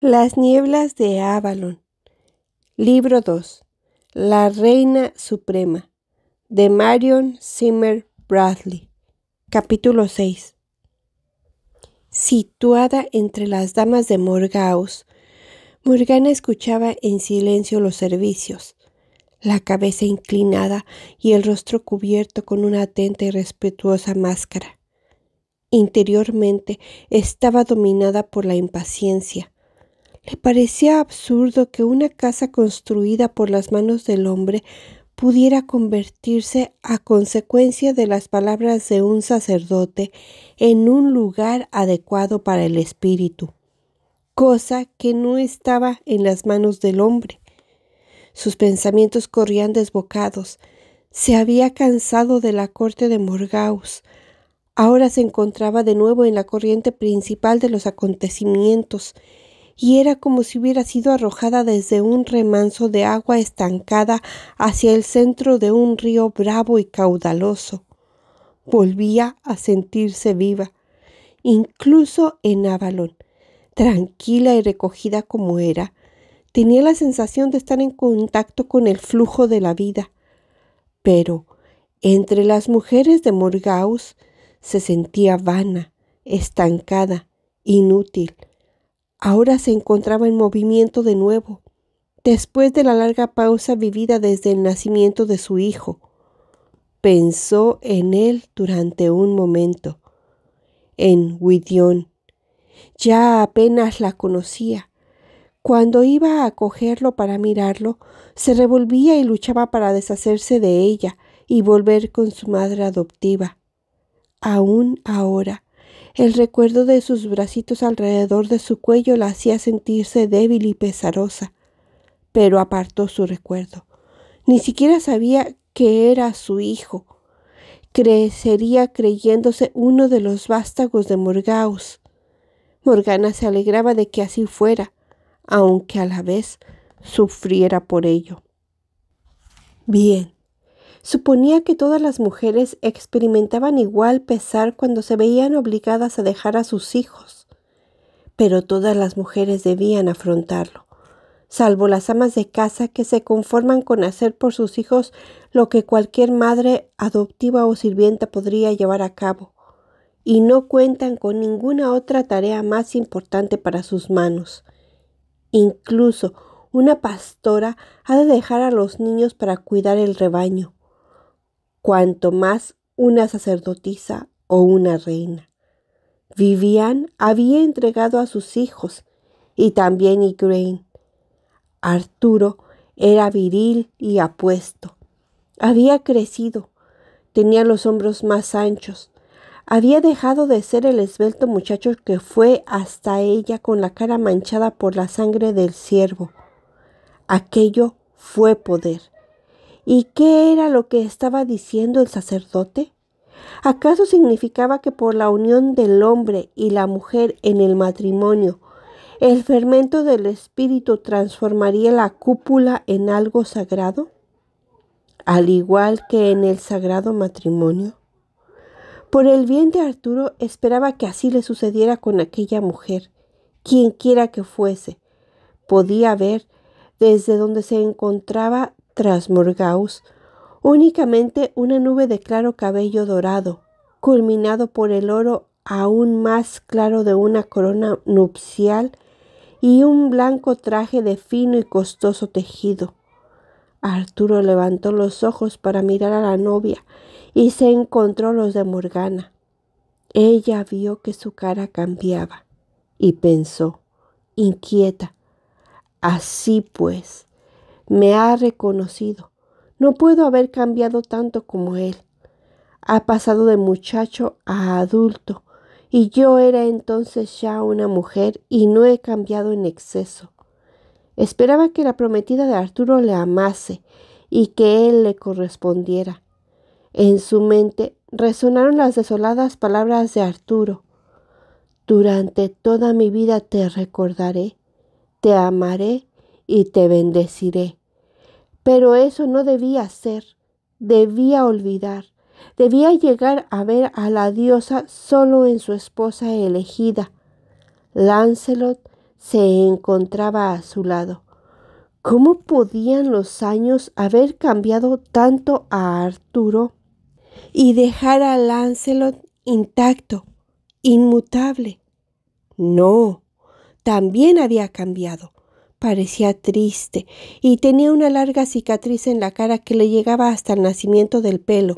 Las nieblas de Avalon. Libro 2. La Reina Suprema. De Marion Zimmer Bradley. Capítulo 6. Situada entre las damas de Morgause, Morgana escuchaba en silencio los servicios, la cabeza inclinada y el rostro cubierto con una atenta y respetuosa máscara. Interiormente estaba dominada por la impaciencia. Le parecía absurdo que una casa construida por las manos del hombre pudiera convertirse, a consecuencia de las palabras de un sacerdote, en un lugar adecuado para el espíritu, cosa que no estaba en las manos del hombre. Sus pensamientos corrían desbocados. Se había cansado de la corte de Morgause. Ahora se encontraba de nuevo en la corriente principal de los acontecimientos, y era como si hubiera sido arrojada desde un remanso de agua estancada hacia el centro de un río bravo y caudaloso. Volvía a sentirse viva, incluso en Avalon, tranquila y recogida como era. Tenía la sensación de estar en contacto con el flujo de la vida. Pero entre las mujeres de Morgause se sentía vana, estancada, inútil. Ahora se encontraba en movimiento de nuevo, después de la larga pausa vivida desde el nacimiento de su hijo. Pensó en él durante un momento, en Gwydion. Ya apenas la conocía. Cuando iba a cogerlo para mirarlo, se revolvía y luchaba para deshacerse de ella y volver con su madre adoptiva. Aún ahora, el recuerdo de sus bracitos alrededor de su cuello la hacía sentirse débil y pesarosa, pero apartó su recuerdo. Ni siquiera sabía que era su hijo. Crecería creyéndose uno de los vástagos de Morgause. Morgana se alegraba de que así fuera, aunque a la vez sufriera por ello. Bien. Suponía que todas las mujeres experimentaban igual pesar cuando se veían obligadas a dejar a sus hijos, pero todas las mujeres debían afrontarlo, salvo las amas de casa que se conforman con hacer por sus hijos lo que cualquier madre adoptiva o sirvienta podría llevar a cabo, y no cuentan con ninguna otra tarea más importante para sus manos. Incluso una pastora ha de dejar a los niños para cuidar el rebaño, cuanto más una sacerdotisa o una reina. Vivian había entregado a sus hijos, y también Igraine. Arturo era viril y apuesto. Había crecido, tenía los hombros más anchos. Había dejado de ser el esbelto muchacho que fue hasta ella con la cara manchada por la sangre del ciervo. Aquello fue poder. ¿Y qué era lo que estaba diciendo el sacerdote? ¿Acaso significaba que por la unión del hombre y la mujer en el matrimonio, el fermento del espíritu transformaría la cúpula en algo sagrado, al igual que en el sagrado matrimonio? Por el bien de Arturo esperaba que así le sucediera con aquella mujer, quienquiera que fuese. Podía ver desde donde se encontraba tras Morgause únicamente una nube de claro cabello dorado, culminado por el oro aún más claro de una corona nupcial y un blanco traje de fino y costoso tejido. Arturo levantó los ojos para mirar a la novia y se encontró los de Morgana. Ella vio que su cara cambiaba y pensó, inquieta: así pues, me ha reconocido. No puedo haber cambiado tanto como él. Ha pasado de muchacho a adulto, y yo era entonces ya una mujer y no he cambiado en exceso. Esperaba que la prometida de Arturo le amase y que él le correspondiera. En su mente resonaron las desoladas palabras de Arturo: durante toda mi vida te recordaré, te amaré y te bendeciré. Pero eso no debía ser, debía olvidar, debía llegar a ver a la diosa solo en su esposa elegida. Lancelot se encontraba a su lado. ¿Cómo podían los años haber cambiado tanto a Arturo y dejar a Lancelot intacto, inmutable? No, también había cambiado. Parecía triste y tenía una larga cicatriz en la cara que le llegaba hasta el nacimiento del pelo,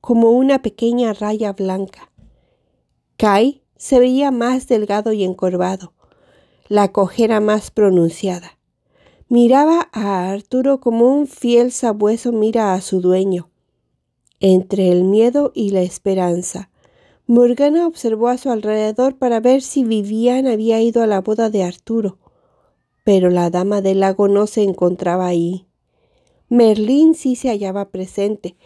como una pequeña raya blanca. Kai se veía más delgado y encorvado, la cojera más pronunciada. Miraba a Arturo como un fiel sabueso mira a su dueño. Entre el miedo y la esperanza, Morgana observó a su alrededor para ver si Vivian había ido a la boda de Arturo, pero la dama del lago no se encontraba ahí. Merlín sí se hallaba presente,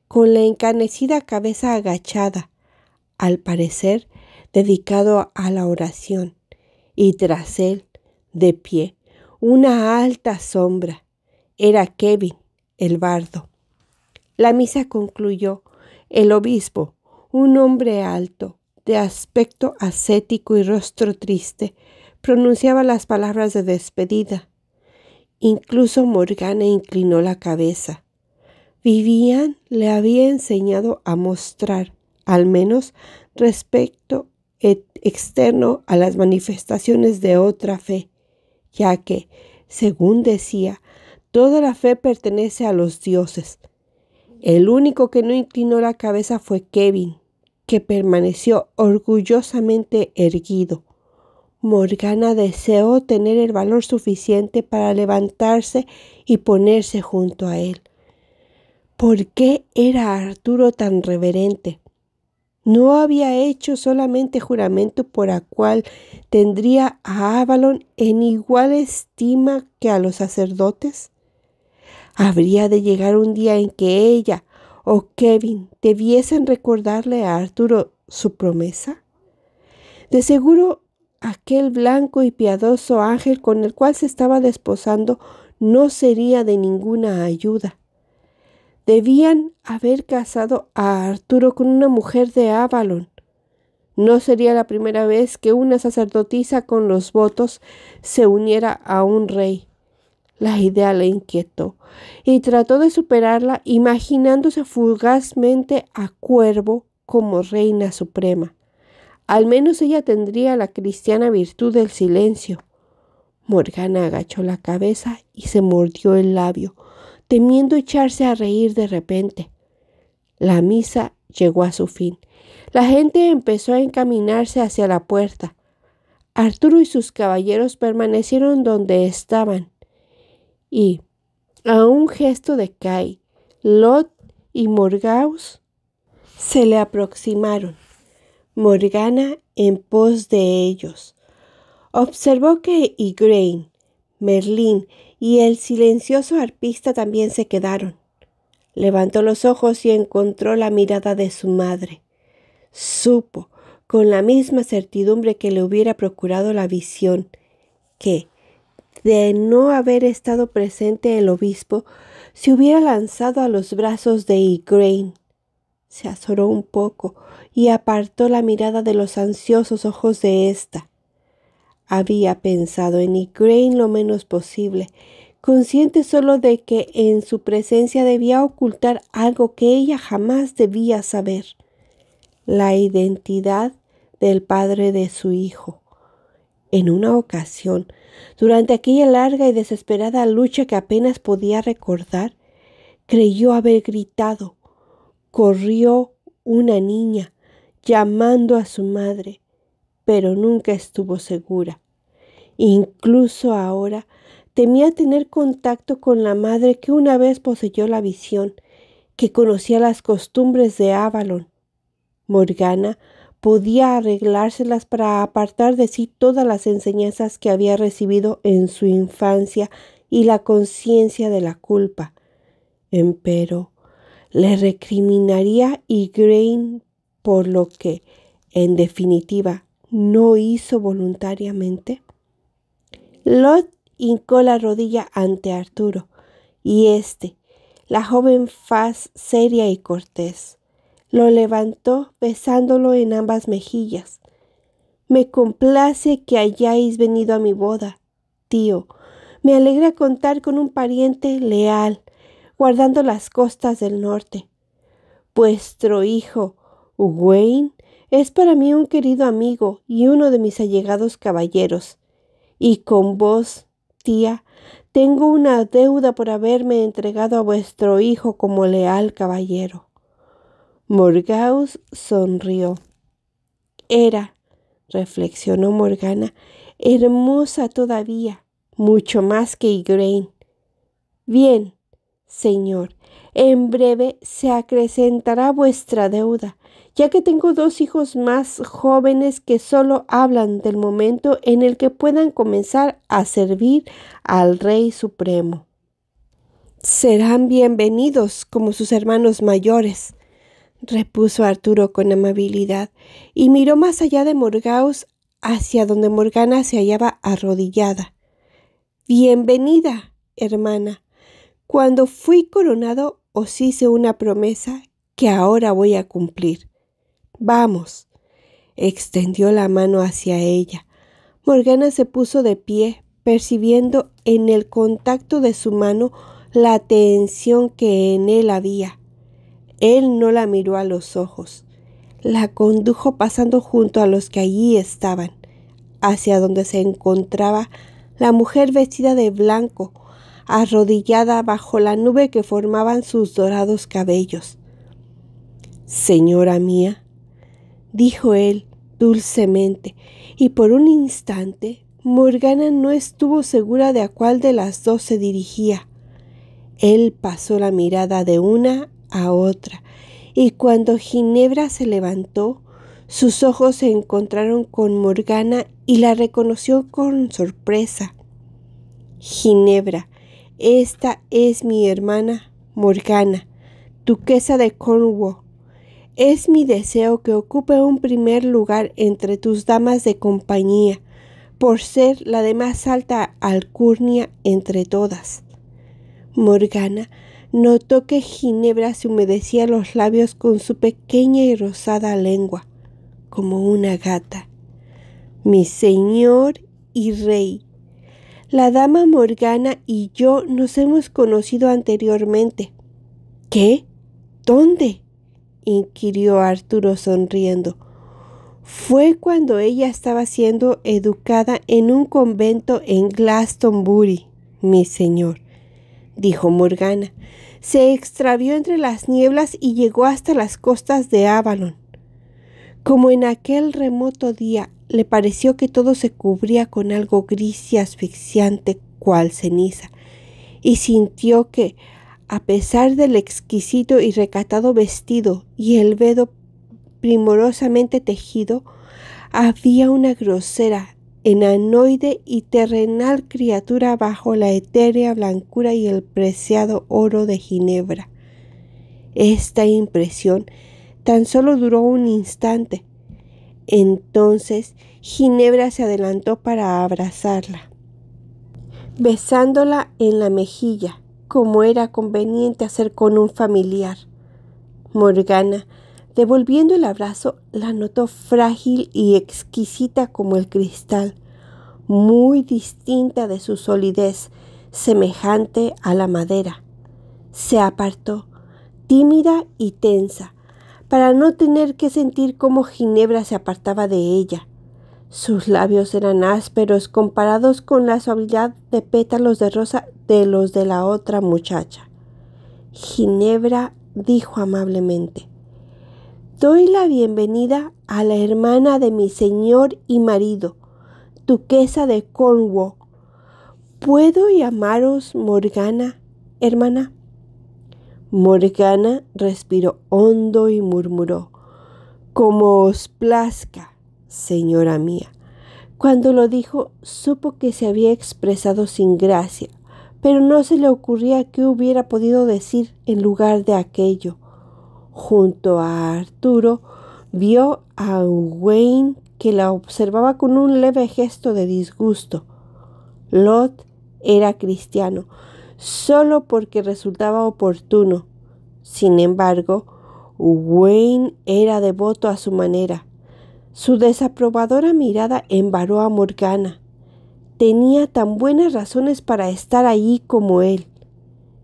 con la encanecida cabeza agachada, al parecer dedicado a la oración, y tras él, de pie, una alta sombra. Era Kevin, el bardo. La misa concluyó. El obispo, un hombre alto, de aspecto ascético y rostro triste, pronunciaba las palabras de despedida. Incluso Morgana inclinó la cabeza. Vivian le había enseñado a mostrar, al menos respecto externo a las manifestaciones de otra fe, ya que, según decía, toda la fe pertenece a los dioses. El único que no inclinó la cabeza fue Kevin, que permaneció orgullosamente erguido. Morgana deseó tener el valor suficiente para levantarse y ponerse junto a él. ¿Por qué era Arturo tan reverente? ¿No había hecho solamente juramento por el cual tendría a Avalon en igual estima que a los sacerdotes? ¿Habría de llegar un día en que ella o Kevin debiesen recordarle a Arturo su promesa? De seguro, aquel blanco y piadoso ángel con el cual se estaba desposando no sería de ninguna ayuda. Debían haber casado a Arturo con una mujer de Avalon. No sería la primera vez que una sacerdotisa con los votos se uniera a un rey. La idea le inquietó y trató de superarla imaginándose fugazmente a Cuervo como reina suprema. Al menos ella tendría la cristiana virtud del silencio. Morgana agachó la cabeza y se mordió el labio, temiendo echarse a reír de repente. La misa llegó a su fin. La gente empezó a encaminarse hacia la puerta. Arturo y sus caballeros permanecieron donde estaban. Y, a un gesto de Kai, Lot y Morgause se le aproximaron. Morgana en pos de ellos. Observó que Igraine, Merlín y el silencioso arpista también se quedaron. Levantó los ojos y encontró la mirada de su madre. Supo, con la misma certidumbre que le hubiera procurado la visión, que, de no haber estado presente el obispo, se hubiera lanzado a los brazos de Igraine. Se azoró un poco y apartó la mirada de los ansiosos ojos de ésta. Había pensado en Igraine lo menos posible, consciente solo de que en su presencia debía ocultar algo que ella jamás debía saber: la identidad del padre de su hijo. En una ocasión, durante aquella larga y desesperada lucha que apenas podía recordar, creyó haber gritado. Corrió una niña, llamando a su madre, pero nunca estuvo segura. Incluso ahora temía tener contacto con la madre que una vez poseyó la visión, que conocía las costumbres de Avalon. Morgana podía arreglárselas para apartar de sí todas las enseñanzas que había recibido en su infancia y la conciencia de la culpa. Empero, le recriminaría Igraine por lo que, en definitiva, no hizo voluntariamente. Lot hincó la rodilla ante Arturo, y éste, la joven faz seria y cortés, lo levantó besándolo en ambas mejillas. Me complace que hayáis venido a mi boda, tío. Me alegra contar con un pariente leal, guardando las costas del norte. Vuestro hijo, Wayne, es para mí un querido amigo y uno de mis allegados caballeros. Y con vos, tía, tengo una deuda por haberme entregado a vuestro hijo como leal caballero. Morgause sonrió. Era, reflexionó Morgana, hermosa todavía, mucho más que Igraine. Bien, señor, en breve se acrecentará vuestra deuda, ya que tengo 2 hijos más jóvenes que solo hablan del momento en el que puedan comenzar a servir al Rey Supremo. Serán bienvenidos como sus hermanos mayores, repuso Arturo con amabilidad, y miró más allá de Morgause hacia donde Morgana se hallaba arrodillada. Bienvenida, hermana. Cuando fui coronado os hice una promesa que ahora voy a cumplir. Vamos. Extendió la mano hacia ella. Morgana se puso de pie, percibiendo en el contacto de su mano la tensión que en él había. Él no la miró a los ojos. La condujo pasando junto a los que allí estaban, hacia donde se encontraba la mujer vestida de blanco, arrodillada bajo la nube que formaban sus dorados cabellos. Señora mía, dijo él dulcemente, y por un instante Morgana no estuvo segura de a cuál de las dos se dirigía. Él pasó la mirada de una a otra, y cuando Ginebra se levantó, sus ojos se encontraron con Morgana y la reconoció con sorpresa. Ginebra, esta es mi hermana Morgana, duquesa de Cornwall. Es mi deseo que ocupe un primer lugar entre tus damas de compañía, por ser la de más alta alcurnia entre todas. Morgana notó que Ginebra se humedecía los labios con su pequeña y rosada lengua, como una gata. Mi señor y rey, la dama Morgana y yo nos hemos conocido anteriormente. ¿Qué? ¿Dónde? Inquirió Arturo sonriendo. Fue cuando ella estaba siendo educada en un convento en Glastonbury, mi señor, dijo Morgana. Se extravió entre las nieblas y llegó hasta las costas de Avalon. Como en aquel remoto día le pareció que todo se cubría con algo gris y asfixiante cual ceniza, y sintió que, a pesar del exquisito y recatado vestido y el velo primorosamente tejido, había una grosera, enanoide y terrenal criatura bajo la etérea blancura y el preciado oro de Ginebra. Esta impresión tan solo duró un instante. Entonces Ginebra se adelantó para abrazarla, besándola en la mejilla, como era conveniente hacer con un familiar. Morgana, devolviendo el abrazo, la notó frágil y exquisita como el cristal, muy distinta de su solidez, semejante a la madera. Se apartó, tímida y tensa, para no tener que sentir cómo Ginebra se apartaba de ella. Sus labios eran ásperos comparados con la suavidad de pétalos de rosa de los de la otra muchacha. Ginebra dijo amablemente: «Doy la bienvenida a la hermana de mi señor y marido, duquesa de Cornwall. ¿Puedo llamaros Morgana, hermana?» Morgana respiró hondo y murmuró: «Como os plazca, señora mía». Cuando lo dijo, supo que se había expresado sin gracia, pero no se le ocurría qué hubiera podido decir en lugar de aquello. Junto a Arturo vio a Wayne, que la observaba con un leve gesto de disgusto. Lot era cristiano, solo porque resultaba oportuno. Sin embargo, Wayne era devoto a su manera. Su desaprobadora mirada embaró a Morgana. Tenía tan buenas razones para estar allí como él.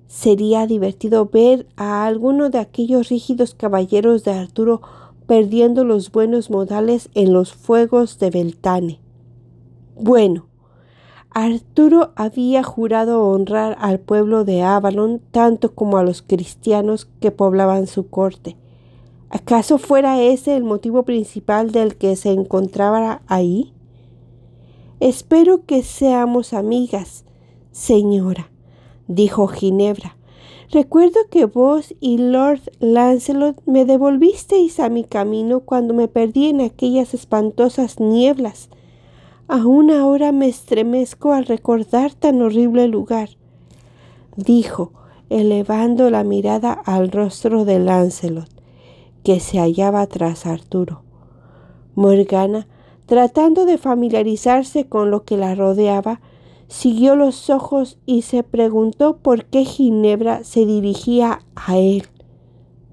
Sería divertido ver a alguno de aquellos rígidos caballeros de Arturo perdiendo los buenos modales en los fuegos de Beltane. Bueno, Arturo había jurado honrar al pueblo de Avalon tanto como a los cristianos que poblaban su corte. ¿Acaso fuera ese el motivo principal del que se encontraba ahí? «Espero que seamos amigas, señora», dijo Ginebra. «Recuerdo que vos y Lord Lancelot me devolvisteis a mi camino cuando me perdí en aquellas espantosas nieblas. Aún ahora me estremezco al recordar tan horrible lugar», dijo, elevando la mirada al rostro de Lancelot, que se hallaba tras Arturo. Morgana, tratando de familiarizarse con lo que la rodeaba, siguió los ojos y se preguntó por qué Ginebra se dirigía a él.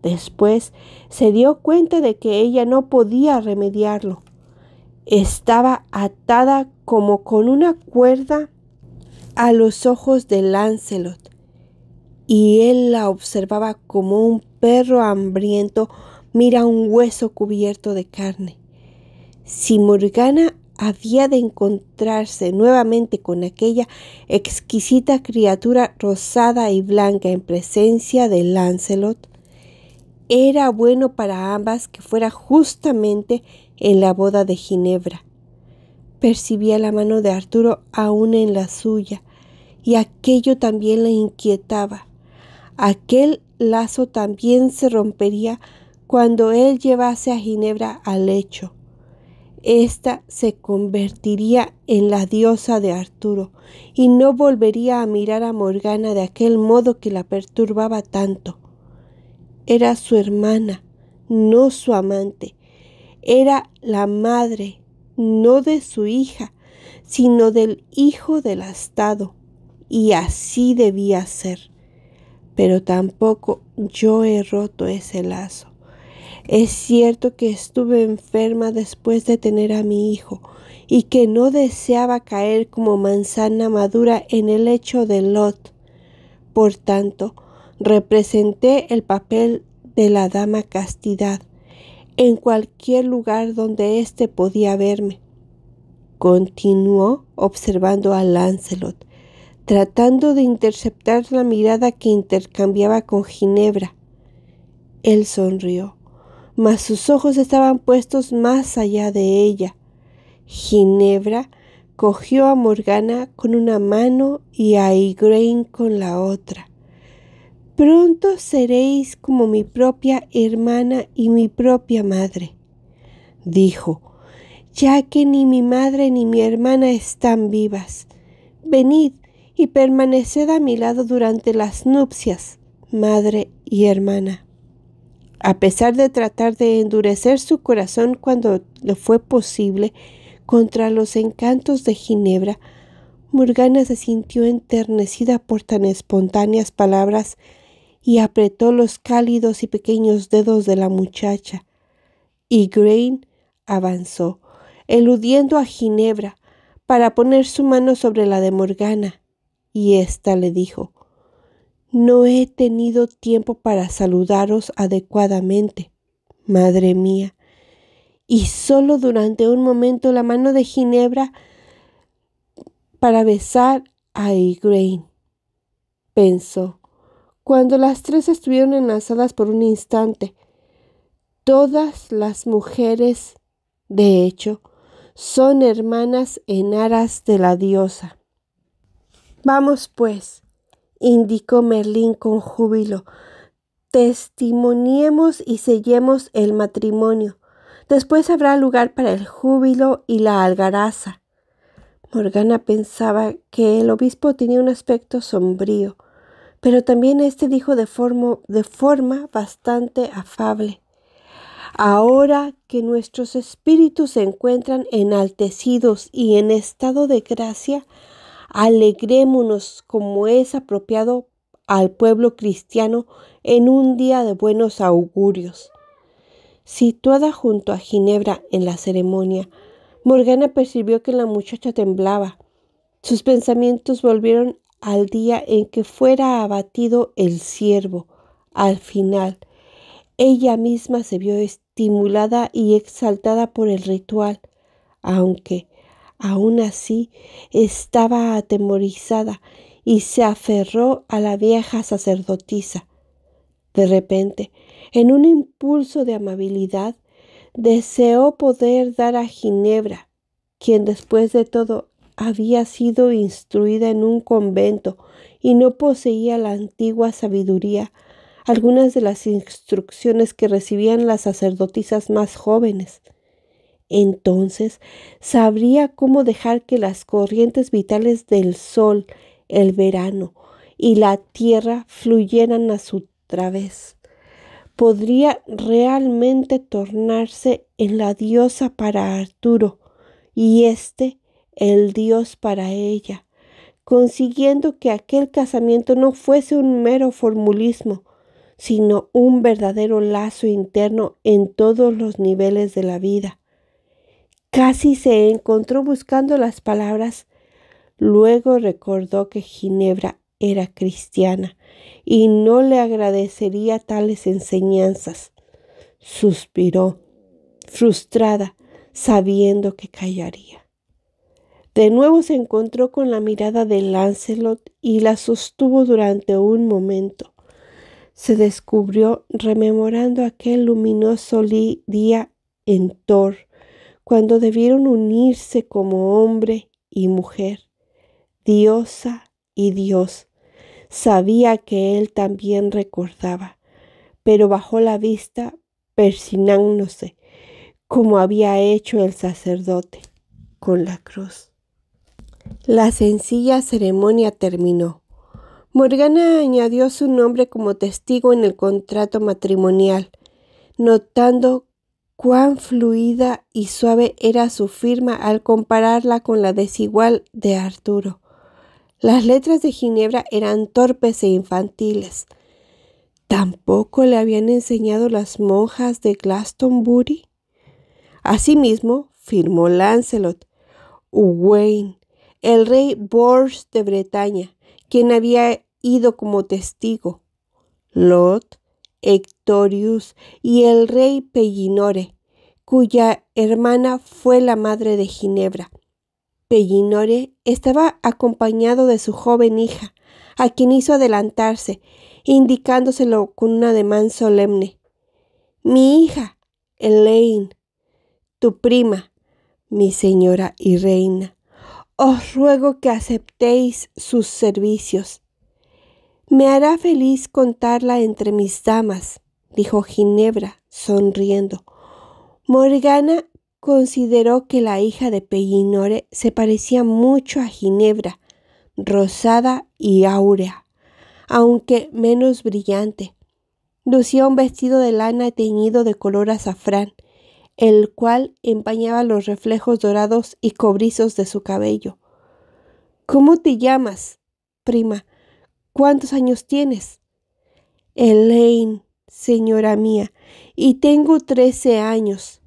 Después se dio cuenta de que ella no podía remediarlo. Estaba atada como con una cuerda a los ojos de Lancelot, y él la observaba como un perro hambriento mira un hueso cubierto de carne. Si Morgana había de encontrarse nuevamente con aquella exquisita criatura rosada y blanca en presencia de Lancelot, era bueno para ambas que fuera justamente en la boda de Ginebra. Percibía la mano de Arturo aún en la suya, y aquello también la inquietaba. Aquel lazo también se rompería cuando él llevase a Ginebra al lecho. Esta se convertiría en la diosa de Arturo y no volvería a mirar a Morgana de aquel modo que la perturbaba tanto. Era su hermana, no su amante. Era la madre, no de su hija, sino del hijo del astado, y así debía ser. Pero tampoco yo he roto ese lazo. Es cierto que estuve enferma después de tener a mi hijo y que no deseaba caer como manzana madura en el lecho de Lot. Por tanto, representé el papel de la dama Castidad en cualquier lugar donde éste podía verme. Continuó observando a Lancelot, tratando de interceptar la mirada que intercambiaba con Ginebra. Él sonrió, mas sus ojos estaban puestos más allá de ella. Ginebra cogió a Morgana con una mano y a Igraine con la otra. «Pronto seréis como mi propia hermana y mi propia madre», dijo, «ya que ni mi madre ni mi hermana están vivas. Venid y permaneced a mi lado durante las nupcias, madre y hermana». A pesar de tratar de endurecer su corazón cuando le fue posible contra los encantos de Ginebra, Morgana se sintió enternecida por tan espontáneas palabras y apretó los cálidos y pequeños dedos de la muchacha. Igraine avanzó, eludiendo a Ginebra, para poner su mano sobre la de Morgana, y ésta le dijo: «No he tenido tiempo para saludaros adecuadamente, madre mía». Y solo durante un momento la mano de Ginebra para besar a Igraine. Pensó, cuando las tres estuvieron enlazadas por un instante: todas las mujeres, de hecho, son hermanas en aras de la diosa. «Vamos, pues», indicó Merlín con júbilo, «testimoniemos y sellemos el matrimonio. Después habrá lugar para el júbilo y la algaraza». Morgana pensaba que el obispo tenía un aspecto sombrío, pero también éste dijo de forma bastante afable: «Ahora que nuestros espíritus se encuentran enaltecidos y en estado de gracia, alegrémonos como es apropiado al pueblo cristiano en un día de buenos augurios. Situada junto a Ginebra en la ceremonia, Morgana percibió que la muchacha temblaba. Sus pensamientos volvieron al día en que fuera abatido el ciervo. Al final, ella misma se vio estimulada y exaltada por el ritual, aunque aún así estaba atemorizada y se aferró a la vieja sacerdotisa. De repente, en un impulso de amabilidad, deseó poder dar a Ginebra, quien después de todo había sido instruida en un convento y no poseía la antigua sabiduría, algunas de las instrucciones que recibían las sacerdotisas más jóvenes. Entonces sabría cómo dejar que las corrientes vitales del sol, el verano y la tierra fluyeran a su través. Podría realmente tornarse en la diosa para Arturo y éste el dios para ella, consiguiendo que aquel casamiento no fuese un mero formulismo, sino un verdadero lazo interno en todos los niveles de la vida. Casi se encontró buscando las palabras. Luego recordó que Ginebra era cristiana y no le agradecería tales enseñanzas. Suspiró, frustrada, sabiendo que callaría. De nuevo se encontró con la mirada de Lancelot y la sostuvo durante un momento. Se descubrió rememorando aquel luminoso día en Thor, cuando debieron unirse como hombre y mujer, diosa y dios. Sabía que él también recordaba, pero bajó la vista persignándose, como había hecho el sacerdote con la cruz. La sencilla ceremonia terminó. Morgana añadió su nombre como testigo en el contrato matrimonial, notando cuán fluida y suave era su firma al compararla con la desigual de Arturo. Las letras de Ginebra eran torpes e infantiles. ¿Tampoco le habían enseñado las monjas de Glastonbury? Asimismo, firmó Lancelot, Owain, el rey Bors de Bretaña, quien había ido como testigo, Lot, Hectorius y el rey Pellinore, cuya hermana fue la madre de Ginebra. Pellinore estaba acompañado de su joven hija, a quien hizo adelantarse, indicándoselo con un ademán solemne. Mi hija, Elaine, tu prima, mi señora y reina, os ruego que aceptéis sus servicios. Me hará feliz contarla entre mis damas, dijo Ginebra, sonriendo. Morgana consideró que la hija de Pellinore se parecía mucho a Ginebra, rosada y áurea, aunque menos brillante. Lucía un vestido de lana teñido de color azafrán, el cual empañaba los reflejos dorados y cobrizos de su cabello. ¿Cómo te llamas, prima? ¿Cuántos años tienes? Elaine, señora mía, y tengo 13 años.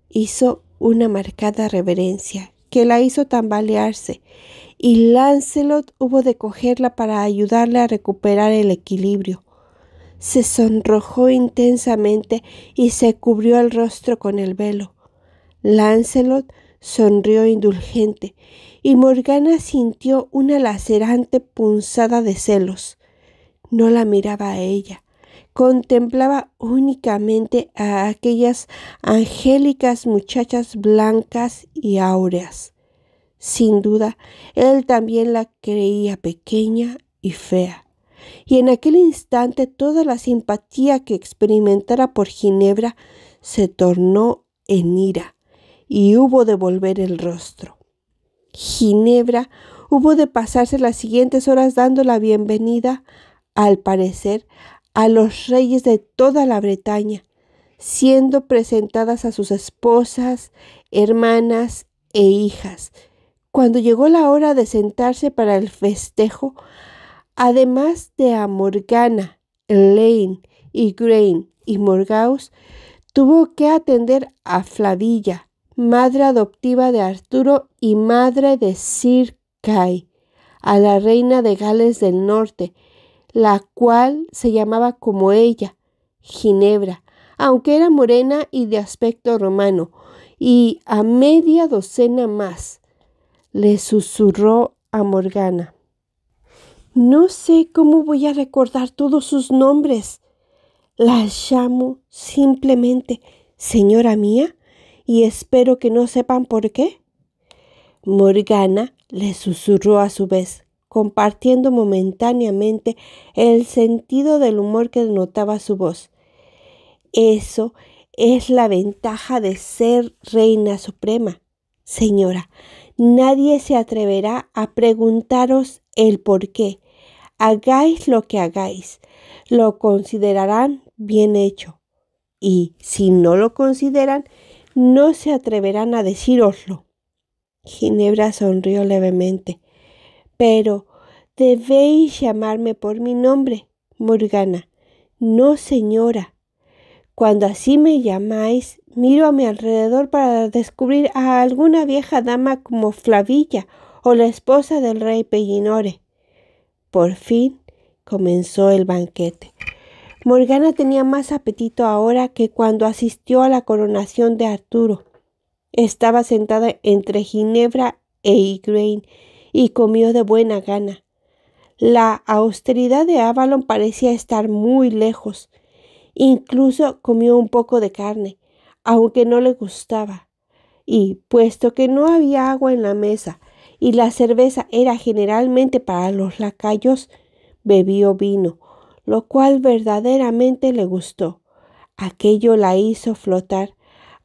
Hizo una marcada reverencia que la hizo tambalearse, y Lancelot hubo de cogerla para ayudarle a recuperar el equilibrio. Se sonrojó intensamente y se cubrió el rostro con el velo. Lancelot sonrió indulgente y Morgana sintió una lacerante punzada de celos. No la miraba a ella, contemplaba únicamente a aquellas angélicas muchachas blancas y áureas. Sin duda, él también la creía pequeña y fea, y en aquel instante toda la simpatía que experimentara por Ginebra se tornó en ira, y hubo de volver el rostro. Ginebra hubo de pasarse las siguientes horas dando la bienvenida, al parecer, a los reyes de toda la Bretaña, siendo presentadas a sus esposas, hermanas e hijas. Cuando llegó la hora de sentarse para el festejo, además de a Morgana, Elaine, Igraine y Morgause, tuvo que atender a Flavilla, madre adoptiva de Arturo y madre de Sir Kay, a la reina de Gales del Norte, la cual se llamaba como ella, Ginebra, aunque era morena y de aspecto romano, y a media docena más. Le susurró a Morgana. No sé cómo voy a recordar todos sus nombres. Las llamo simplemente señora mía y espero que no sepan por qué. Morgana le susurró a su vez, compartiendo momentáneamente el sentido del humor que denotaba su voz. Eso es la ventaja de ser reina suprema, señora. Nadie se atreverá a preguntaros el por qué. Hagáis lo que hagáis, lo considerarán bien hecho. Y si no lo consideran, no se atreverán a decíroslo. Ginebra sonrió levemente. Pero debéis llamarme por mi nombre, Morgana, no señora. Cuando así me llamáis, miro a mi alrededor para descubrir a alguna vieja dama como Flavilla o la esposa del rey Pellinore. Por fin comenzó el banquete. Morgana tenía más apetito ahora que cuando asistió a la coronación de Arturo. Estaba sentada entre Ginebra e Igraine y comió de buena gana. La austeridad de Avalon parecía estar muy lejos. Incluso comió un poco de carne, aunque no le gustaba. Y, puesto que no había agua en la mesa y la cerveza era generalmente para los lacayos, bebió vino, lo cual verdaderamente le gustó. Aquello la hizo flotar,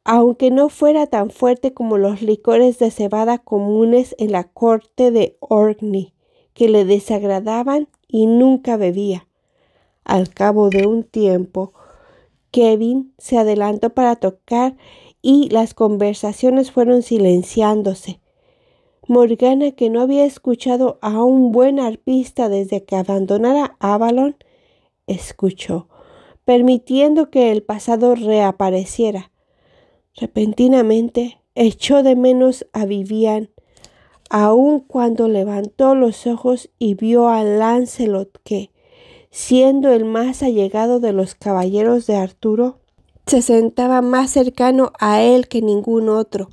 aunque no fuera tan fuerte como los licores de cebada comunes en la corte de Orkney, que le desagradaban y nunca bebía. Al cabo de un tiempo, Kevin se adelantó para tocar y las conversaciones fueron silenciándose. Morgana, que no había escuchado a un buen arpista desde que abandonara Avalon, escuchó, permitiendo que el pasado reapareciera. Repentinamente echó de menos a Vivian, aun cuando levantó los ojos y vio a Lancelot que, siendo el más allegado de los caballeros de Arturo, se sentaba más cercano a él que ningún otro,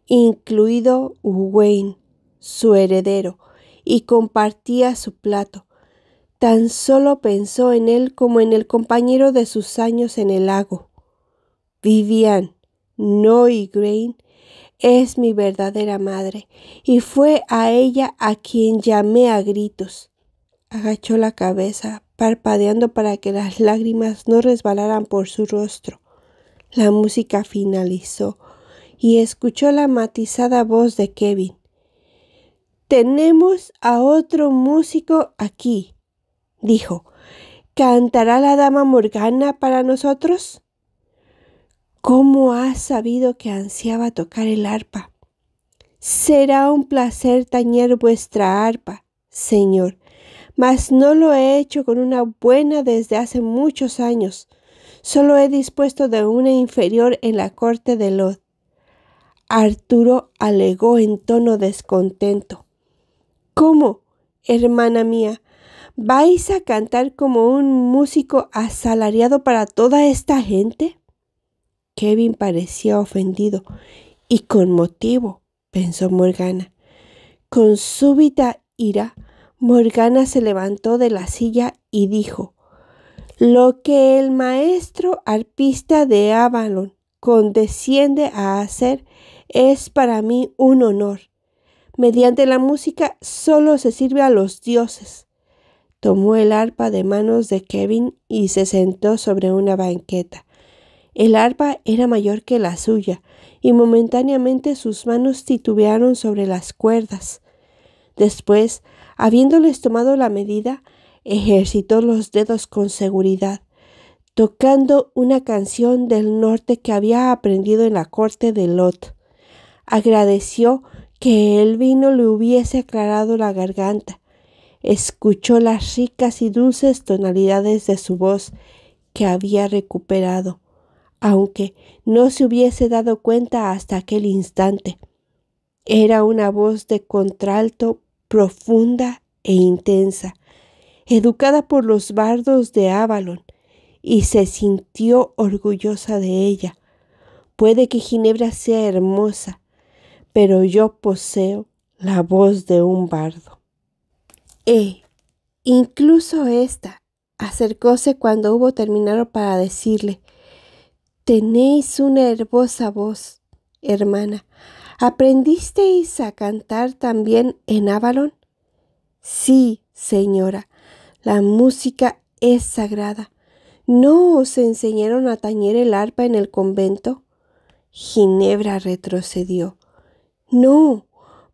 incluido Owain, su heredero, y compartía su plato. Tan solo pensó en él como en el compañero de sus años en el lago. Vivian, no Igraine, es mi verdadera madre, y fue a ella a quien llamé a gritos. Agachó la cabeza, parpadeando para que las lágrimas no resbalaran por su rostro. La música finalizó y escuchó la matizada voz de Kevin. «Tenemos a otro músico aquí», dijo. «¿Cantará la dama Morgana para nosotros?» «¿Cómo has sabido que ansiaba tocar el arpa?» «Será un placer tañer vuestra arpa, señor, mas no lo he hecho con una buena desde hace muchos años. Solo he dispuesto de una inferior en la corte de Lod». Arturo alegó en tono descontento. «¿Cómo, hermana mía? ¿Vais a cantar como un músico asalariado para toda esta gente?» Kevin parecía ofendido, y con motivo, pensó Morgana. Con súbita ira, Morgana se levantó de la silla y dijo: «Lo que el maestro arpista de Avalon condesciende a hacer es para mí un honor. Mediante la música solo se sirve a los dioses». Tomó el arpa de manos de Kevin y se sentó sobre una banqueta. El arpa era mayor que la suya, y momentáneamente sus manos titubearon sobre las cuerdas. Después, habiéndoles tomado la medida, ejercitó los dedos con seguridad, tocando una canción del norte que había aprendido en la corte de Lot. Agradeció que el vino le hubiese aclarado la garganta. Escuchó las ricas y dulces tonalidades de su voz que había recuperado. aunque no se hubiese dado cuenta hasta aquel instante. Era una voz de contralto profunda e intensa, educada por los bardos de Avalon, y se sintió orgullosa de ella. Puede que Ginebra sea hermosa, pero yo poseo la voz de un bardo. Incluso ésta acercóse cuando hubo terminado para decirle: «Tenéis una hermosa voz, hermana. ¿Aprendisteis a cantar también en Avalon?» «Sí, señora, la música es sagrada. ¿No os enseñaron a tañer el arpa en el convento?» Ginebra retrocedió. «No,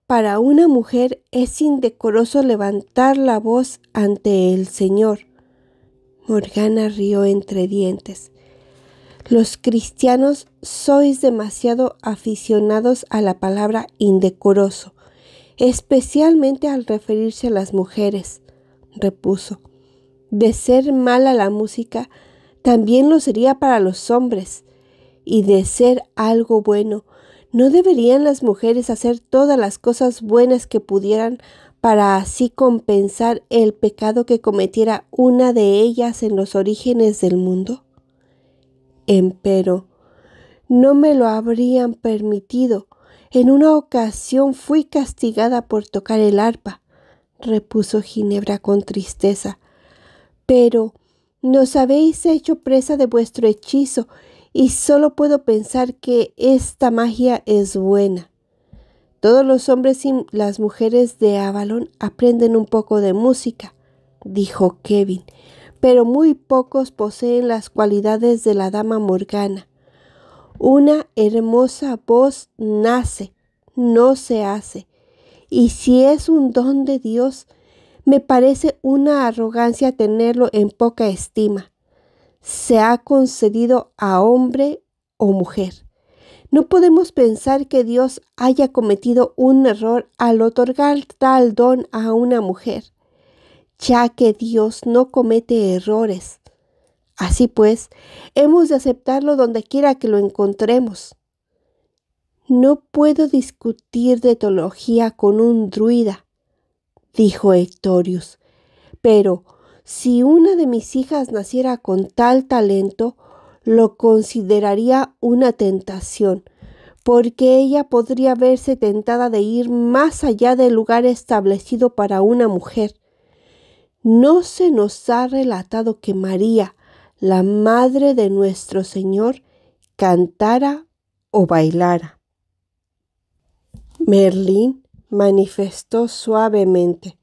para una mujer es indecoroso levantar la voz ante el Señor». Morgana rió entre dientes. «Los cristianos sois demasiado aficionados a la palabra indecoroso, especialmente al referirse a las mujeres», repuso. «De ser mala la música, también lo sería para los hombres, y de ser algo bueno, ¿no deberían las mujeres hacer todas las cosas buenas que pudieran para así compensar el pecado que cometiera una de ellas en los orígenes del mundo? Empero, no me lo habrían permitido. En una ocasión fui castigada por tocar el arpa», repuso Ginebra con tristeza. «Pero nos habéis hecho presa de vuestro hechizo, y solo puedo pensar que esta magia es buena. Todos los hombres y las mujeres de Avalon aprenden un poco de música», dijo Kevin, «pero muy pocos poseen las cualidades de la dama Morgana. Una hermosa voz nace, no se hace, y si es un don de Dios, me parece una arrogancia tenerlo en poca estima. Se ha concedido a hombre o mujer. No podemos pensar que Dios haya cometido un error al otorgar tal don a una mujer, ya que Dios no comete errores. Así pues, hemos de aceptarlo donde quiera que lo encontremos». «No puedo discutir de teología con un druida», dijo Hectorius, «pero si una de mis hijas naciera con tal talento, lo consideraría una tentación, porque ella podría verse tentada de ir más allá del lugar establecido para una mujer. ¿No se nos ha relatado que María, la madre de nuestro Señor, cantara o bailara?» Merlín manifestó suavemente: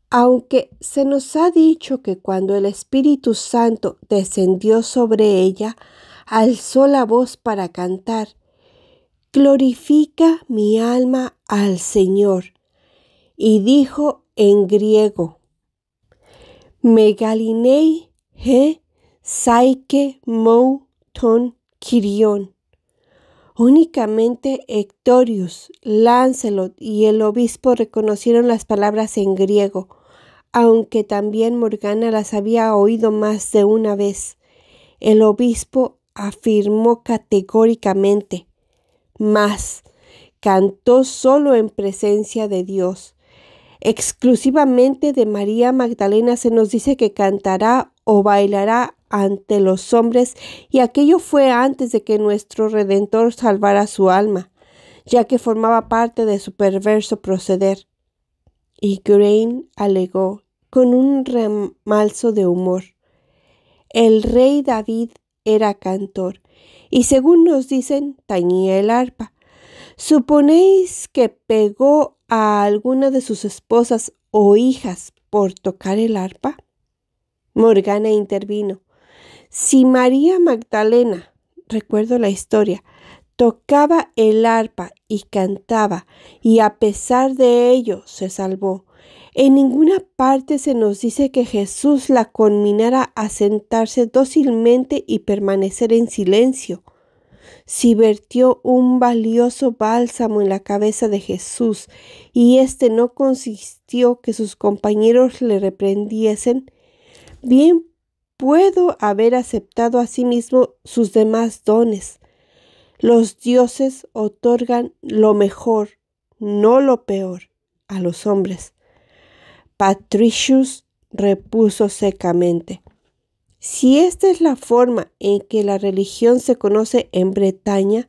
«Aunque se nos ha dicho que cuando el Espíritu Santo descendió sobre ella, alzó la voz para cantar: glorifica mi alma al Señor, y dijo en griego: Megalinei he saike mou ton Kyrion». Únicamente Hectorius, Lancelot y el obispo reconocieron las palabras en griego, aunque también Morgana las había oído más de una vez. El obispo afirmó categóricamente: «Mas cantó solo en presencia de Dios. Exclusivamente de María Magdalena se nos dice que cantará o bailará ante los hombres, y aquello fue antes de que nuestro Redentor salvara su alma, ya que formaba parte de su perverso proceder». Y Grain alegó con un remalzo de humor: «El rey David era cantor, y según nos dicen, tañía el arpa. ¿Suponéis que pegó a alguna de sus esposas o hijas por tocar el arpa?» Morgana intervino: «Si María Magdalena, recuerdo la historia, tocaba el arpa y cantaba, y a pesar de ello se salvó, en ninguna parte se nos dice que Jesús la conminara a sentarse dócilmente y permanecer en silencio. Si vertió un valioso bálsamo en la cabeza de Jesús, y éste no consistió que sus compañeros le reprendiesen, bien puedo haber aceptado asimismo sus demás dones. Los dioses otorgan lo mejor, no lo peor, a los hombres. Patricius repuso secamente: si esta es la forma en que la religión se conoce en Bretaña,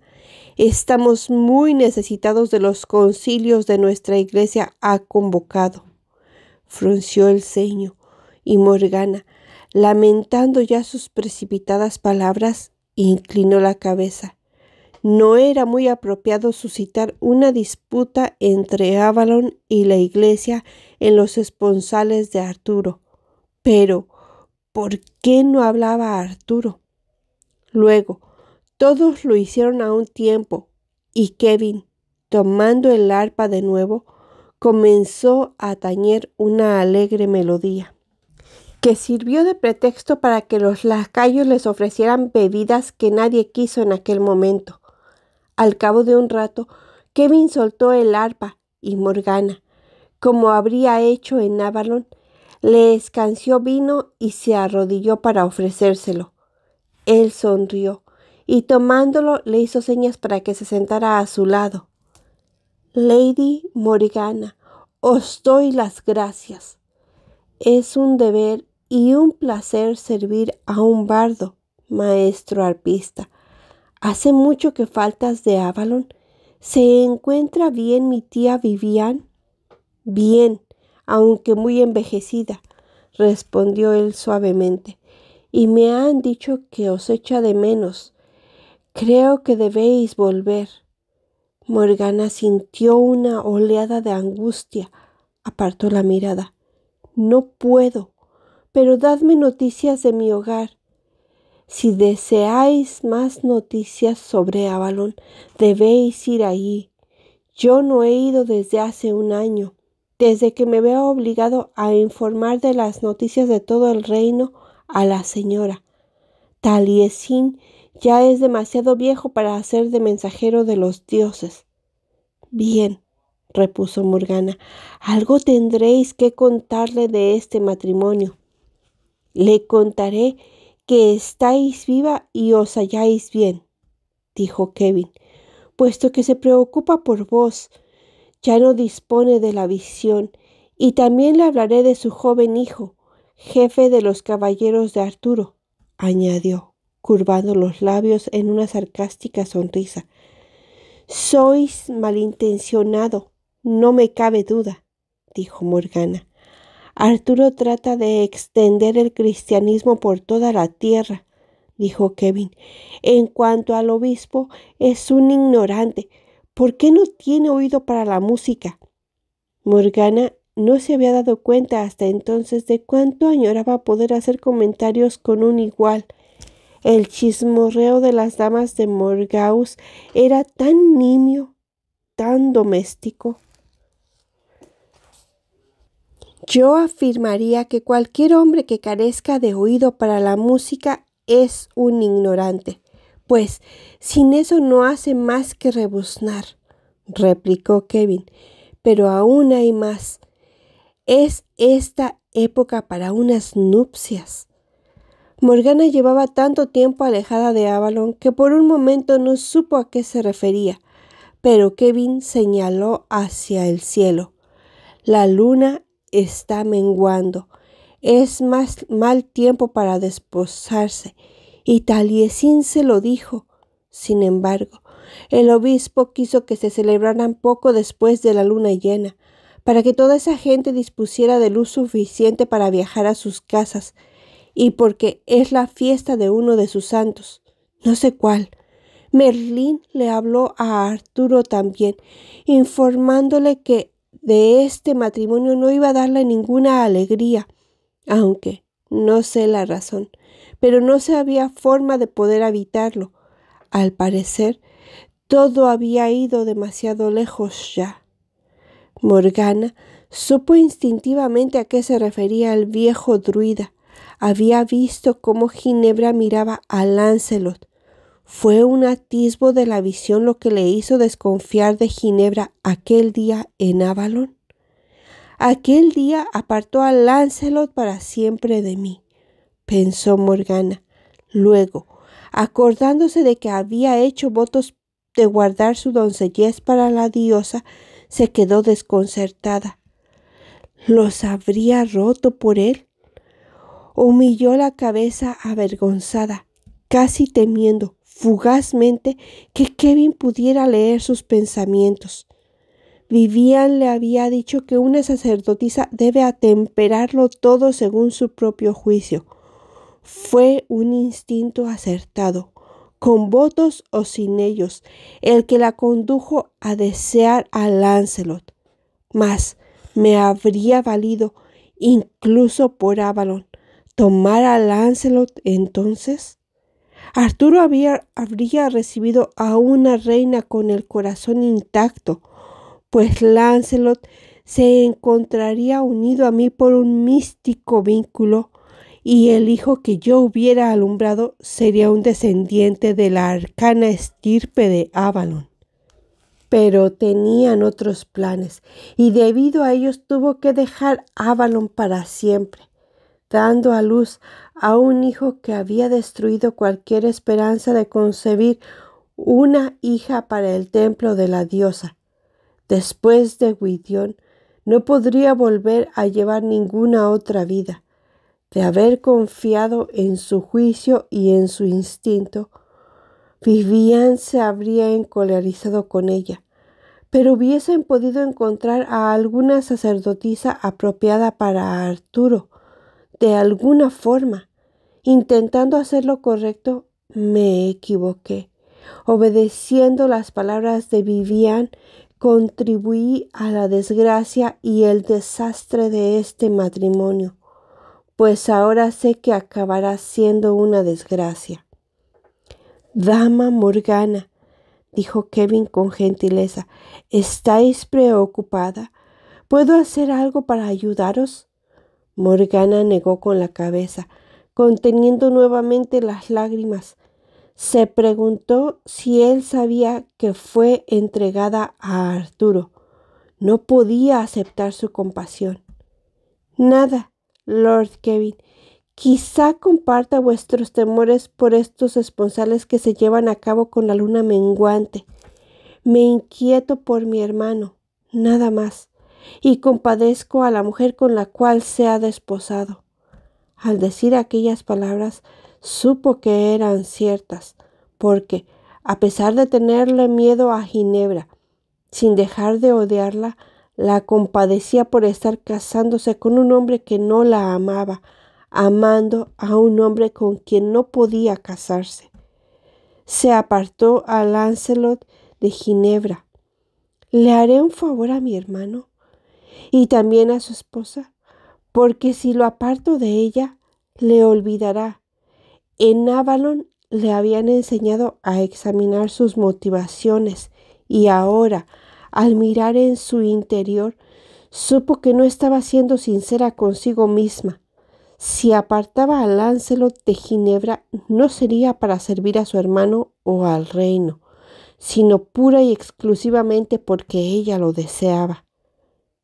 estamos muy necesitados de los concilios de nuestra iglesia ha convocado. Frunció el ceño, y Morgana, lamentando ya sus precipitadas palabras, inclinó la cabeza. No era muy apropiado suscitar una disputa entre Avalon y la iglesia en los esponsales de Arturo. Pero, ¿por qué no hablaba Arturo? Luego, todos lo hicieron a un tiempo, y Kevin, tomando el arpa de nuevo, comenzó a tañer una alegre melodía, que sirvió de pretexto para que los lacayos les ofrecieran bebidas que nadie quiso en aquel momento. Al cabo de un rato, Kevin soltó el arpa y Morgana, como habría hecho en Avalon, le escanció vino y se arrodilló para ofrecérselo. Él sonrió y tomándolo le hizo señas para que se sentara a su lado. Lady Morgana, os doy las gracias. Es un deber y un placer servir a un bardo, maestro arpista. ¿Hace mucho que faltas de Avalon? ¿Se encuentra bien mi tía Vivian? Bien, aunque muy envejecida, respondió él suavemente, y me han dicho que os echa de menos. Creo que debéis volver. Morgana sintió una oleada de angustia. Apartó la mirada. No puedo, pero dadme noticias de mi hogar. Si deseáis más noticias sobre Avalon, debéis ir allí. Yo no he ido desde hace un año, desde que me veo obligado a informar de las noticias de todo el reino a la señora. Taliesin ya es demasiado viejo para ser de mensajero de los dioses. Bien, repuso Morgana, algo tendréis que contarle de este matrimonio. Le contaré que estáis viva y os halláis bien, dijo Kevin, puesto que se preocupa por vos. Ya no dispone de la visión, y también le hablaré de su joven hijo, jefe de los caballeros de Arturo, añadió, curvando los labios en una sarcástica sonrisa. Sois malintencionado, no me cabe duda, dijo Morgana. Arturo trata de extender el cristianismo por toda la tierra, dijo Kevin. En cuanto al obispo, es un ignorante. ¿Por qué no tiene oído para la música? Morgana no se había dado cuenta hasta entonces de cuánto añoraba poder hacer comentarios con un igual. El chismorreo de las damas de Morgaus era tan nimio, tan doméstico. Yo afirmaría que cualquier hombre que carezca de oído para la música es un ignorante, pues sin eso no hace más que rebuznar, replicó Kevin. Pero aún hay más. Es esta época para unas nupcias. Morgana llevaba tanto tiempo alejada de Avalon que por un momento no supo a qué se refería, pero Kevin señaló hacia el cielo. La luna está menguando. Es más mal tiempo para desposarse, y Taliesin se lo dijo. Sin embargo, el obispo quiso que se celebraran poco después de la luna llena, para que toda esa gente dispusiera de luz suficiente para viajar a sus casas, y porque es la fiesta de uno de sus santos, no sé cuál. Merlín le habló a Arturo también, informándole que de este matrimonio no iba a darle ninguna alegría, aunque no sé la razón, pero no se había forma de poder evitarlo. Al parecer, todo había ido demasiado lejos ya. Morgana supo instintivamente a qué se refería el viejo druida. Había visto cómo Ginebra miraba a Lancelot. ¿Fue un atisbo de la visión lo que le hizo desconfiar de Ginebra aquel día en Avalon? Aquel día apartó a Lancelot para siempre de mí. pensó Morgana. Luego, acordándose de que había hecho votos de guardar su doncellez para la diosa, se quedó desconcertada. ¿Los habría roto por él? Humilló la cabeza avergonzada, casi temiendo fugazmente que Kevin pudiera leer sus pensamientos. Vivian le había dicho que una sacerdotisa debe atemperarlo todo según su propio juicio. Fue un instinto acertado, con votos o sin ellos, el que la condujo a desear a Lancelot. Mas me habría valido, incluso por Avalon, tomar a Lancelot entonces. Arturo habría recibido a una reina con el corazón intacto, pues Lancelot se encontraría unido a mí por un místico vínculo, y el hijo que yo hubiera alumbrado sería un descendiente de la arcana estirpe de Avalon. Pero tenían otros planes, y debido a ellos tuvo que dejar Avalon para siempre, dando a luz a un hijo que había destruido cualquier esperanza de concebir una hija para el templo de la diosa. Después de Gwydion, no podría volver a llevar ninguna otra vida. De haber confiado en su juicio y en su instinto, Vivian se habría encolerizado con ella, pero hubiesen podido encontrar a alguna sacerdotisa apropiada para Arturo. De alguna forma, intentando hacer lo correcto, me equivoqué. Obedeciendo las palabras de Vivian, contribuí a la desgracia y el desastre de este matrimonio, pues ahora sé que acabará siendo una desgracia. Dama Morgana, dijo Kevin con gentileza, ¿estáis preocupada? ¿Puedo hacer algo para ayudaros? Morgana negó con la cabeza, conteniendo nuevamente las lágrimas. Se preguntó si él sabía que fue entregada a Arturo. No podía aceptar su compasión. Nada, Lord Kevin. Quizá comparta vuestros temores por estos esponsales que se llevan a cabo con la luna menguante. Me inquieto por mi hermano, nada más, y compadezco a la mujer con la cual se ha desposado. Al decir aquellas palabras, supo que eran ciertas, porque, a pesar de tenerle miedo a Ginebra, sin dejar de odiarla, la compadecía por estar casándose con un hombre que no la amaba, amando a un hombre con quien no podía casarse. Se apartó a Lancelot de Ginebra. ¿Le haré un favor a mi hermano? Y también a su esposa, porque si lo aparto de ella, le olvidará. En Avalon le habían enseñado a examinar sus motivaciones y ahora, al mirar en su interior, supo que no estaba siendo sincera consigo misma. Si apartaba a Lancelot de Ginebra, no sería para servir a su hermano o al reino, sino pura y exclusivamente porque ella lo deseaba.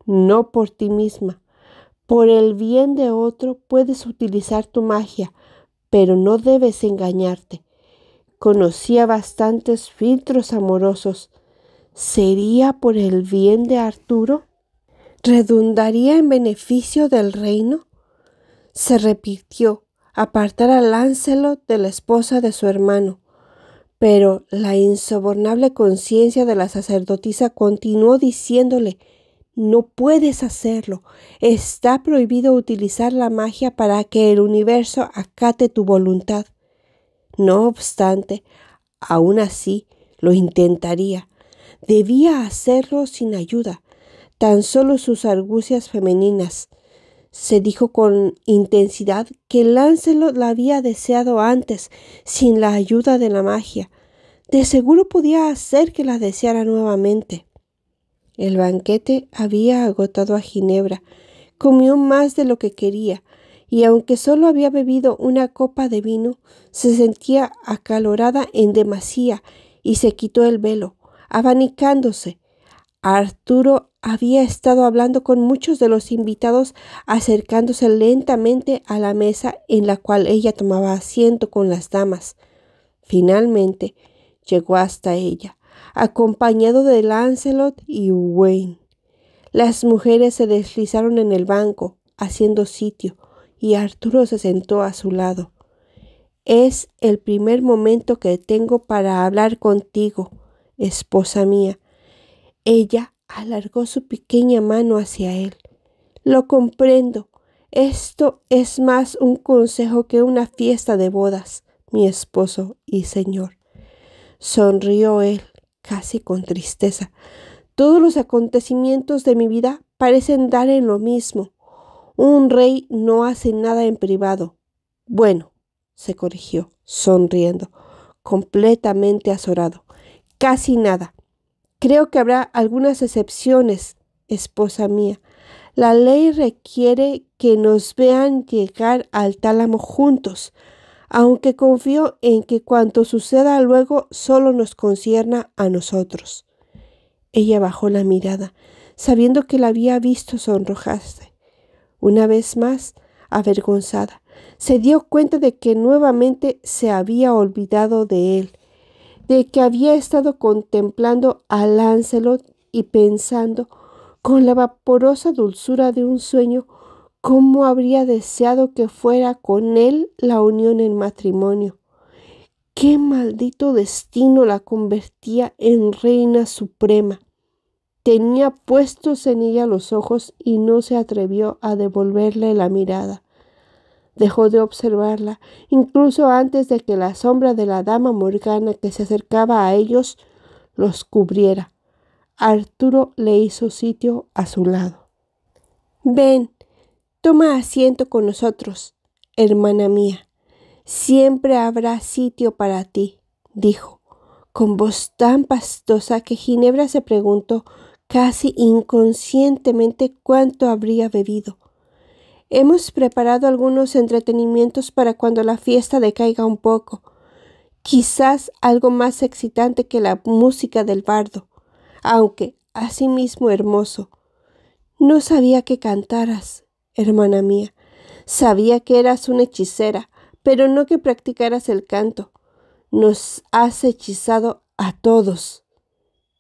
No por ti misma. Por el bien de otro puedes utilizar tu magia, pero no debes engañarte. Conocía bastantes filtros amorosos. ¿Sería por el bien de Arturo? ¿Redundaría en beneficio del reino? Se repitió apartar a Lancelot de la esposa de su hermano, pero la insobornable conciencia de la sacerdotisa continuó diciéndole: no puedes hacerlo. Está prohibido utilizar la magia para que el universo acate tu voluntad. No obstante, aún así lo intentaría. Debía hacerlo sin ayuda, tan solo sus argucias femeninas. Se dijo con intensidad que Lancelot la había deseado antes, sin la ayuda de la magia. De seguro podía hacer que la deseara nuevamente. El banquete había agotado a Ginebra. Comió más de lo que quería, y aunque solo había bebido una copa de vino, se sentía acalorada en demasía y se quitó el velo, abanicándose. Arturo había estado hablando con muchos de los invitados, acercándose lentamente a la mesa en la cual ella tomaba asiento con las damas. Finalmente llegó hasta ella, acompañado de Lancelot y Owain. Las mujeres se deslizaron en el banco, haciendo sitio, y Arturo se sentó a su lado. «Es el primer momento que tengo para hablar contigo, esposa mía». Ella alargó su pequeña mano hacia él. «Lo comprendo. Esto es más un consejo que una fiesta de bodas, mi esposo y señor». Sonrió él, casi con tristeza. «Todos los acontecimientos de mi vida parecen dar en lo mismo. Un rey no hace nada en privado». «Bueno», se corrigió, sonriendo, completamente azorado. «Casi nada. Creo que habrá algunas excepciones, esposa mía. La ley requiere que nos vean llegar al tálamo juntos, aunque confío en que cuanto suceda luego solo nos concierna a nosotros». Ella bajó la mirada, sabiendo que la había visto sonrojarse. Una vez más, avergonzada, se dio cuenta de que nuevamente se había olvidado de él, de que había estado contemplando a Lancelot y pensando, con la vaporosa dulzura de un sueño, cómo habría deseado que fuera con él la unión en matrimonio. Qué maldito destino la convertía en reina suprema. Tenía puestos en ella los ojos y no se atrevió a devolverle la mirada. Dejó de observarla, incluso antes de que la sombra de la dama Morgana que se acercaba a ellos los cubriera. Arturo le hizo sitio a su lado. «Ven, toma asiento con nosotros, hermana mía. Siempre habrá sitio para ti», dijo, con voz tan pastosa que Ginebra se preguntó casi inconscientemente cuánto habría bebido. «Hemos preparado algunos entretenimientos para cuando la fiesta decaiga un poco, quizás algo más excitante que la música del bardo, aunque asimismo hermoso. No sabía que cantaras, hermana mía. Sabía que eras una hechicera, pero no que practicaras el canto. Nos has hechizado a todos».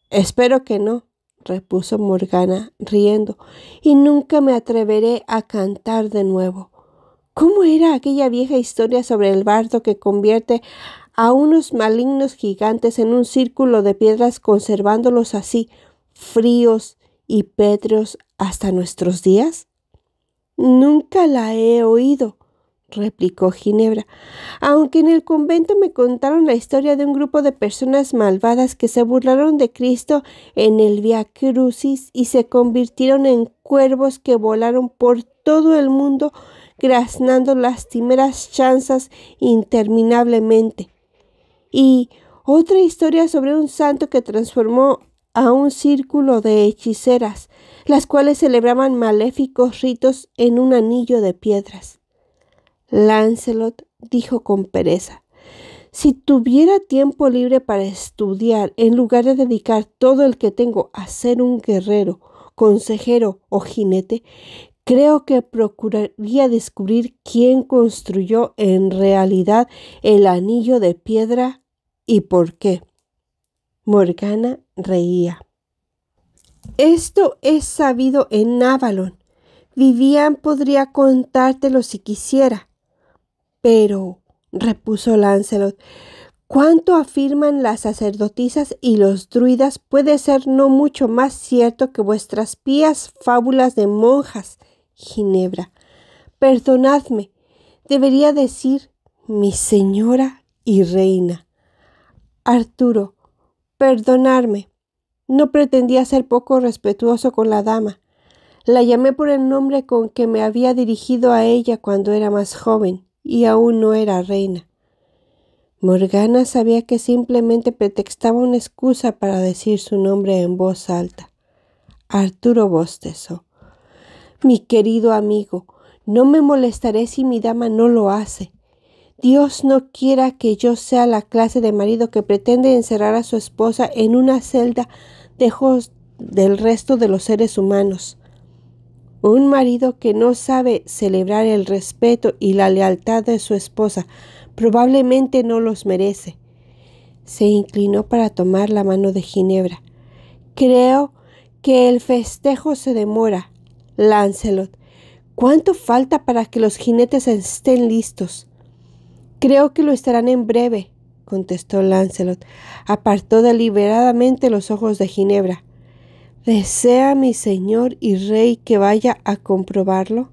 «Espero que no», repuso Morgana, riendo, «y nunca me atreveré a cantar de nuevo». ¿Cómo era aquella vieja historia sobre el bardo que convierte a unos malignos gigantes en un círculo de piedras, conservándolos así, fríos y pétreos hasta nuestros días? «Nunca la he oído», replicó Ginebra, «aunque en el convento me contaron la historia de un grupo de personas malvadas que se burlaron de Cristo en el Via Crucis y se convirtieron en cuervos que volaron por todo el mundo graznando lastimeras chanzas interminablemente. Y otra historia sobre un santo que transformó a un círculo de hechiceras, las cuales celebraban maléficos ritos en un anillo de piedras». Lancelot dijo con pereza: «Si tuviera tiempo libre para estudiar, en lugar de dedicar todo el que tengo a ser un guerrero, consejero o jinete, creo que procuraría descubrir quién construyó en realidad el anillo de piedra y por qué». Morgana reía. «Esto es sabido en Avalon. Vivian podría contártelo si quisiera». «Pero», repuso Lancelot, «cuanto afirman las sacerdotisas y los druidas puede ser no mucho más cierto que vuestras pías fábulas de monjas, Ginebra. Perdonadme, debería decir mi señora y reina. Arturo, perdonadme. No pretendía ser poco respetuoso con la dama. La llamé por el nombre con que me había dirigido a ella cuando era más joven y aún no era reina». Morgana sabía que simplemente pretextaba una excusa para decir su nombre en voz alta. Arturo bostezó. «Mi querido amigo, no me molestaré si mi dama no lo hace. Dios no quiera que yo sea la clase de marido que pretende encerrar a su esposa en una celda del resto de los seres humanos. Un marido que no sabe celebrar el respeto y la lealtad de su esposa probablemente no los merece. Se inclinó para tomar la mano de Ginebra. Creo que el festejo se demora, Lancelot. ¿Cuánto falta para que los jinetes estén listos? Creo que lo estarán en breve, contestó Lancelot. Apartó deliberadamente los ojos de Ginebra. ¿Desea mi señor y rey que vaya a comprobarlo?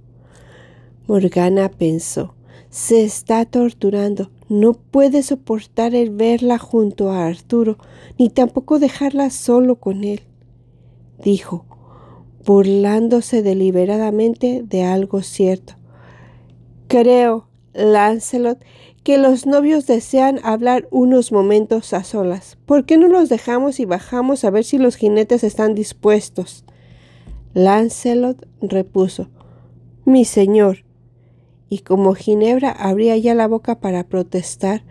Morgana pensó. Se está torturando. No puede soportar el verla junto a Arturo, ni tampoco dejarla solo con él, dijo, burlándose deliberadamente de algo cierto. Creo, Lancelot, que los novios desean hablar unos momentos a solas. ¿Por qué no los dejamos y bajamos a ver si los jinetes están dispuestos? Lancelot repuso, mi señor. Y como Ginebra abría ya la boca para protestar,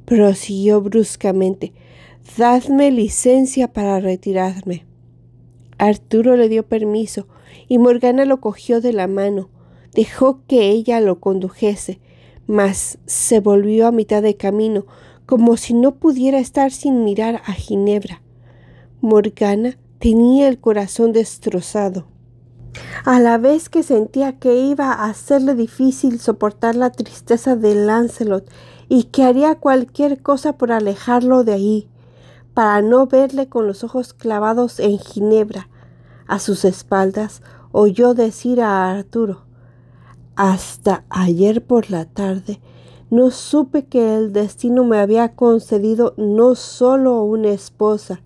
prosiguió bruscamente, dadme licencia para retirarme. Arturo le dio permiso y Morgana lo cogió de la mano. Dejó que ella lo condujese, mas se volvió a mitad de camino, como si no pudiera estar sin mirar a Ginebra. Morgana tenía el corazón destrozado. A la vez que sentía que iba a hacerle difícil soportar la tristeza de Lancelot y que haría cualquier cosa por alejarlo de ahí, para no verle con los ojos clavados en Ginebra. A sus espaldas oyó decir a Arturo, hasta ayer por la tarde no supe que el destino me había concedido no solo una esposa,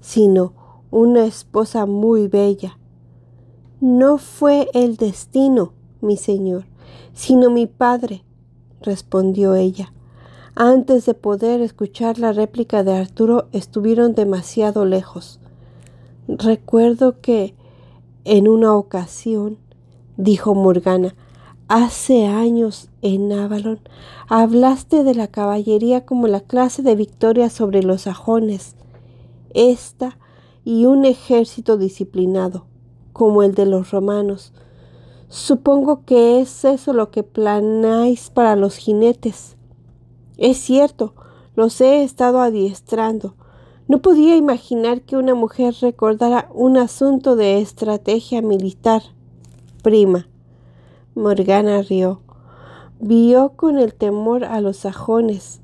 sino una esposa muy bella. No fue el destino, mi señor, sino mi padre, respondió ella. Antes de poder escuchar la réplica de Arturo, estuvieron demasiado lejos. Recuerdo que en una ocasión, dijo Morgana, hace años en Avalon, hablaste de la caballería como la clase de victoria sobre los sajones. Esta y un ejército disciplinado, como el de los romanos. Supongo que es eso lo que planeáis para los jinetes. Es cierto, los he estado adiestrando. No podía imaginar que una mujer recordara un asunto de estrategia militar. Prima. Morgana rió. Vio con el temor a los sajones,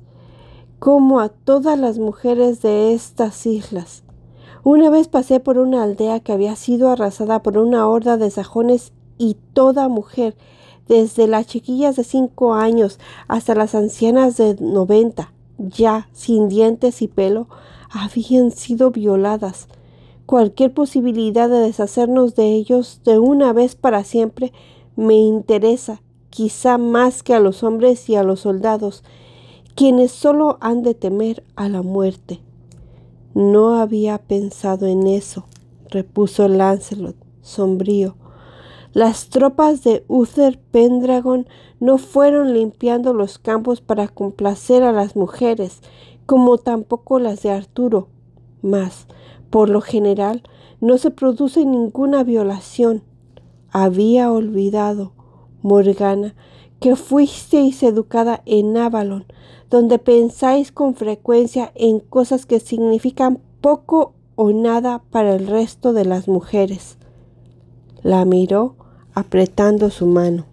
como a todas las mujeres de estas islas. Una vez pasé por una aldea que había sido arrasada por una horda de sajones y toda mujer, desde las chiquillas de 5 años hasta las ancianas de 90, ya sin dientes y pelo, habían sido violadas. Cualquier posibilidad de deshacernos de ellos de una vez para siempre me interesa, quizá más que a los hombres y a los soldados, quienes solo han de temer a la muerte. No había pensado en eso, repuso Lancelot, sombrío. Las tropas de Uther Pendragon no fueron limpiando los campos para complacer a las mujeres, como tampoco las de Arturo, mas, por lo general, no se produce ninguna violación. Había olvidado, Morgana, que fuisteis educada en Avalon, donde pensáis con frecuencia en cosas que significan poco o nada para el resto de las mujeres. La miró apretando su mano.